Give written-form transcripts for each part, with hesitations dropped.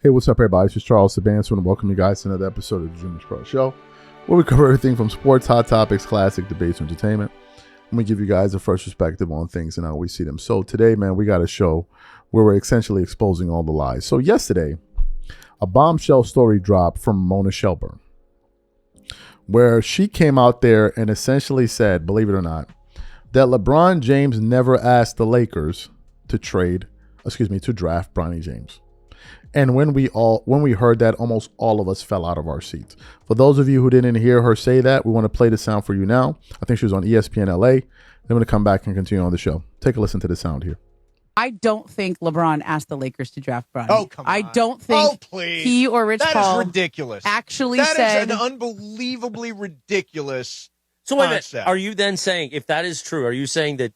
Hey, what's up, everybody? This is Charles Sabanson, and welcome you guys to another episode of the DREAMERSPRO show, where we cover everything from sports, hot topics, classic debates, and entertainment. And we give you guys a fresh perspective on things and how we see them. So today, man, we got a show where we're essentially exposing all the lies. So yesterday, a bombshell story dropped from Mona Shelburne, where she came out there and essentially said, believe it or not, that LeBron James never asked the Lakers to draft Bronny James. And when we heard that, almost all of us fell out of our seats. For those of you who didn't hear her say that, we want to play the sound for you now. I think she was on ESPN LA. Then we're going to come back and continue on the show. Take a listen to the sound here. I don't think LeBron asked the Lakers to draft Bronny. Oh, come on. I don't think he or Rich Paul is ridiculous. Actually that said... That is an unbelievably ridiculous So wait a minute. concept. Are you then saying, if that is true, are you saying that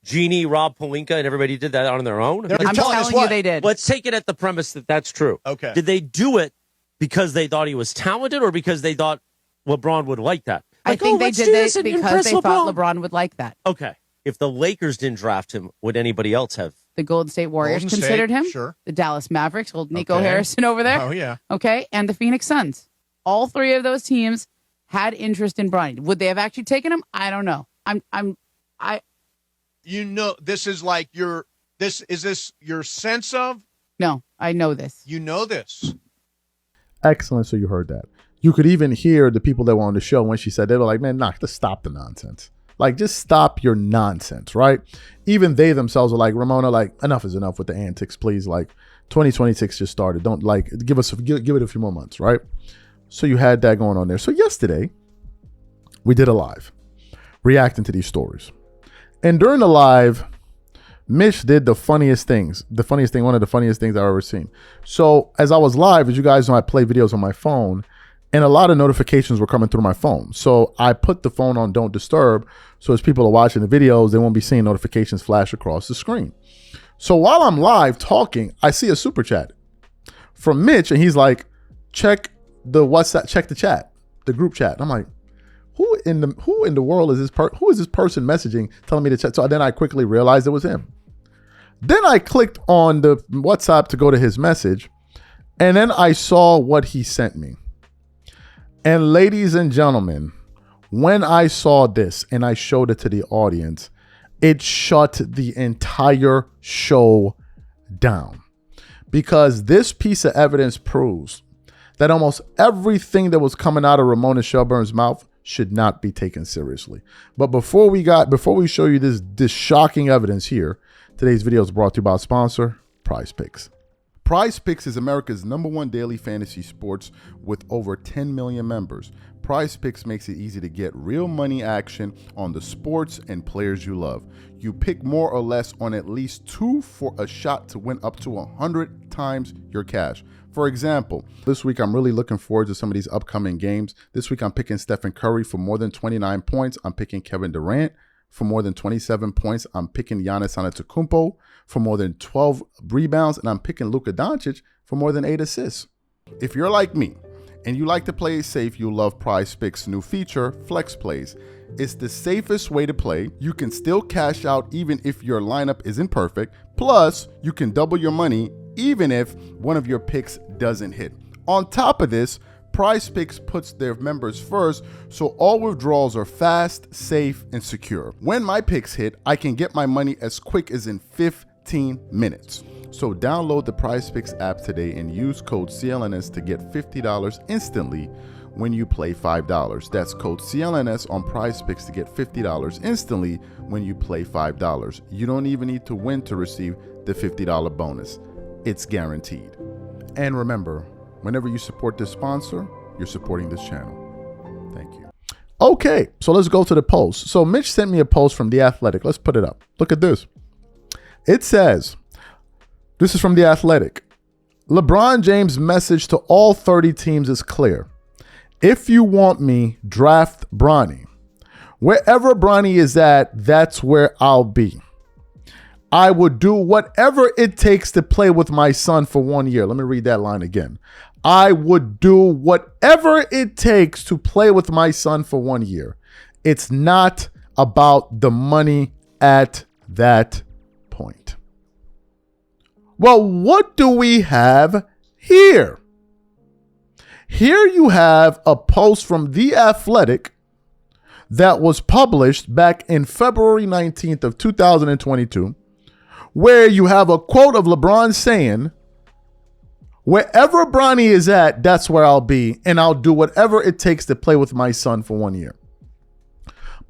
Jeannie, Rob Pelinka, and everybody did that on their own? I'm telling you they did. Let's take it at the premise that that's true. Okay. Did they do it because they thought he was talented or because they thought LeBron would like that? I think they did this because they thought LeBron would like that. Okay. If the Lakers didn't draft him, would anybody else have? The Golden State Warriors considered him. Sure. The Dallas Mavericks, old Nico Harrison over there. Oh, yeah. Okay. And the Phoenix Suns. All three of those teams had interest in Bronny. Would they have actually taken him? I don't know. You know, this is like is this your sense of? No, I know this. You know this. Excellent. So you heard that. You could even hear the people that were on the show when she said, they were like, man, just stop the nonsense. Like, just stop your nonsense, right? Even they themselves are like, Ramona, like, enough is enough with the antics, please. Like, 2026 just started. Don't, like, give it a few more months, right? So you had that going on there. So yesterday, we did a live reacting to these stories. And during the live, Mitch did one of the funniest things I've ever seen. So as I was live, as you guys know, I play videos on my phone, and a lot of notifications were coming through my phone. So I put the phone on Don't Disturb, so as people are watching the videos, they won't be seeing notifications flash across the screen. So while I'm live talking, I see a super chat from Mitch, and he's like, check the WhatsApp, check the chat, the group chat. I'm like, who in the world is this who is this person messaging telling me to check? So then I quickly realized it was him. Then I clicked on the WhatsApp to go to his message, and then I saw what he sent me. And ladies and gentlemen, when I saw this and I showed it to the audience, it shut the entire show down, because this piece of evidence proves that almost everything that was coming out of Ramona Shelburne's mouth should not be taken seriously. But before we show you this shocking evidence here, today's video is brought to you by our sponsor, Prize Picks. Prize Picks is America's #1 daily fantasy sports with over 10 million members. Prize Picks makes it easy to get real money action on the sports and players you love. You pick more or less on at least 2 for a shot to win up to 100 times your cash. For example, this week I'm really looking forward to some of these upcoming games. This week I'm picking Stephen Curry for more than 29 points. I'm picking Kevin Durant for more than 27 points. I'm picking Giannis Antetokounmpo for more than 12 rebounds. And I'm picking Luka Doncic for more than 8 assists. If you're like me and you like to play it safe, you'll love Prize Picks' new feature, Flex Plays. It's the safest way to play. You can still cash out even if your lineup isn't perfect. Plus, you can double your money even if one of your picks doesn't hit. On top of this, Prize Picks puts their members first, so all withdrawals are fast, safe, and secure. When my picks hit, I can get my money as quick as in 15 minutes. So download the Prize Picks app today and use code CLNS to get $50 instantly when you play $5. That's code CLNS on Prize Picks to get $50 instantly when you play $5. You don't even need to win to receive the $50 bonus. It's guaranteed. And remember, whenever you support this sponsor, you're supporting this channel. Thank you. Okay, so let's go to the post. So Mitch sent me a post from The Athletic. Let's put it up. Look at this. It says, this is from The Athletic. LeBron James' message to all 30 teams is clear. If you want me, draft Bronny. Wherever Bronny is at, that's where I'll be. I would do whatever it takes to play with my son for 1 year. Let me read that line again. I would do whatever it takes to play with my son for 1 year. It's not about the money at that point. Well, what do we have Here you have a post from The Athletic that was published back in February 19th of 2022, where you have a quote of LeBron saying, "Wherever Bronny is at, that's where I'll be, and I'll do whatever it takes to play with my son for 1 year."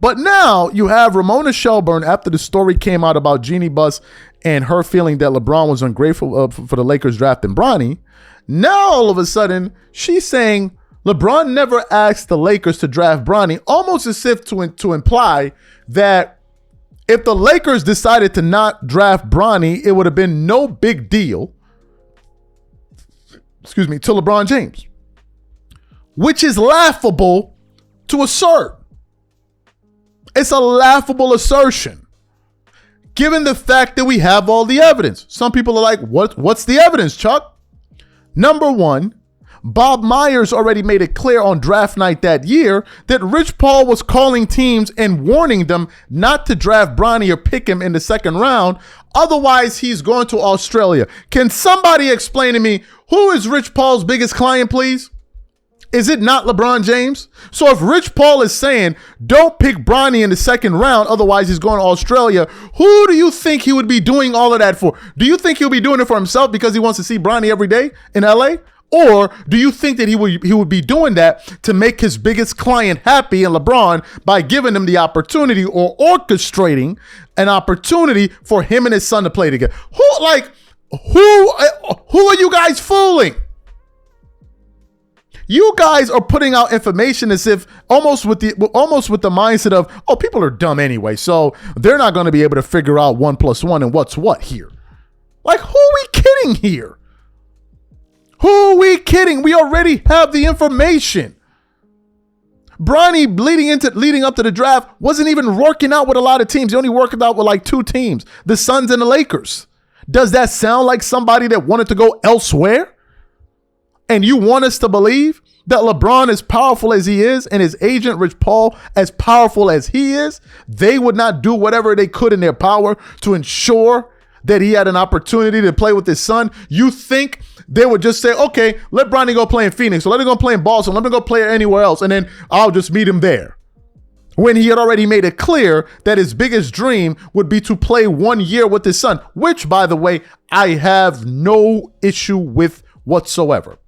But now you have Ramona Shelburne, after the story came out about Jeannie Buss and her feeling that LeBron was ungrateful for the Lakers drafting Bronny. Now all of a sudden she's saying LeBron never asked the Lakers to draft Bronny, almost as if to imply that if the Lakers decided to not draft Bronny, it would have been no big deal, to LeBron James, which is laughable to assert. It's a laughable assertion, given the fact that we have all the evidence. Some people are like, what's the evidence, Chuck? Number one, Bob Myers already made it clear on draft night that year that Rich Paul was calling teams and warning them not to draft Bronny or pick him in the second round. Otherwise, he's going to Australia. Can somebody explain to me who is Rich Paul's biggest client, please? Is it not LeBron James? So if Rich Paul is saying, don't pick Bronny in the second round, otherwise he's going to Australia, who do you think he would be doing all of that for? Do you think he'll be doing it for himself because he wants to see Bronny every day in LA? Or do you think that he would be doing that to make his biggest client happy, and LeBron, by giving him the opportunity or orchestrating an opportunity for him and his son to play together? Who are you guys fooling? You guys are putting out information as if almost with the mindset of, oh, people are dumb anyway, so they're not going to be able to figure out 1 + 1 and what's what here. Like, who are we kidding here? Who are we kidding? We already have the information. Bronny leading up to the draft wasn't even working out with a lot of teams. He only worked out with like 2 teams, the Suns and the Lakers. Does that sound like somebody that wanted to go elsewhere? And you want us to believe that LeBron, as powerful as he is, and his agent, Rich Paul, as powerful as he is, they would not do whatever they could in their power to ensure that he had an opportunity to play with his son? You think they would just say, okay, let Bronny go play in Phoenix, or let him go play in Boston, let him go play anywhere else, and then I'll just meet him there? When he had already made it clear that his biggest dream would be to play 1 year with his son, which, by the way, I have no issue with whatsoever.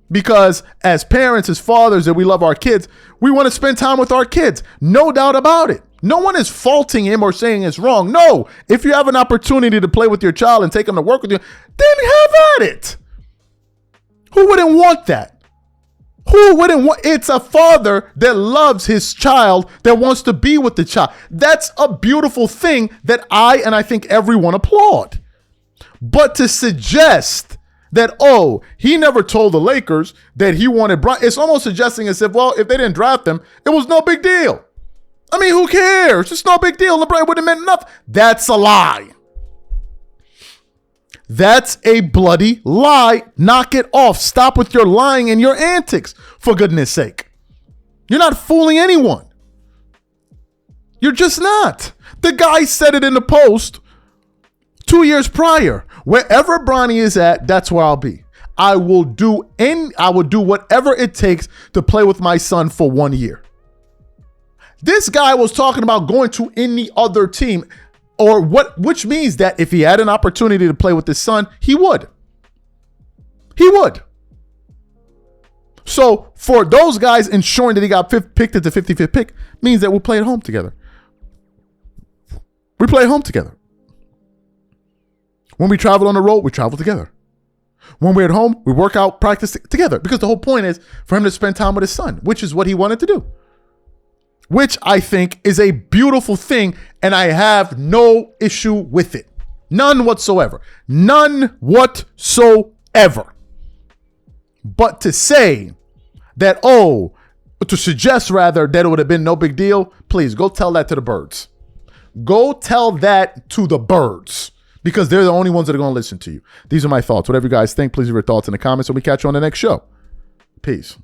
Because as parents, as fathers, that we love our kids, we want to spend time with our kids. No doubt about it. No one is faulting him or saying it's wrong. No, if you have an opportunity to play with your child and take him to work with you, then have at it. Who wouldn't want that? Who wouldn't want? It's a father that loves his child, that wants to be with the child. That's a beautiful thing that I think everyone applaud. But to suggest that, oh, he never told the Lakers that he wanted Bronny, it's almost suggesting as if, well, if they didn't draft him, it was no big deal. I mean, who cares? It's no big deal. LeBron would have meant nothing. That's a lie. That's a bloody lie. Knock it off. Stop with your lying and your antics, for goodness sake. You're not fooling anyone. You're just not. The guy said it in the post 2 years prior. Wherever Bronny is at, that's where I'll be. I will do whatever it takes to play with my son for 1 year. This guy was talking about going to any other team, which means that if he had an opportunity to play with his son, he would. He would. So for those guys ensuring that he got picked at the 55th pick means that we'll play at home together. We play at home together. When we travel on the road, we travel together. When we're at home, we work out, practice together. Because the whole point is for him to spend time with his son, which is what he wanted to do. Which I think is a beautiful thing, and I have no issue with it. None whatsoever. None whatsoever. But to say that, to suggest rather that it would have been no big deal, please go tell that to the birds. Go tell that to the birds. Because they're the only ones that are going to listen to you. These are my thoughts. Whatever you guys think, please leave your thoughts in the comments, and we catch you on the next show. Peace.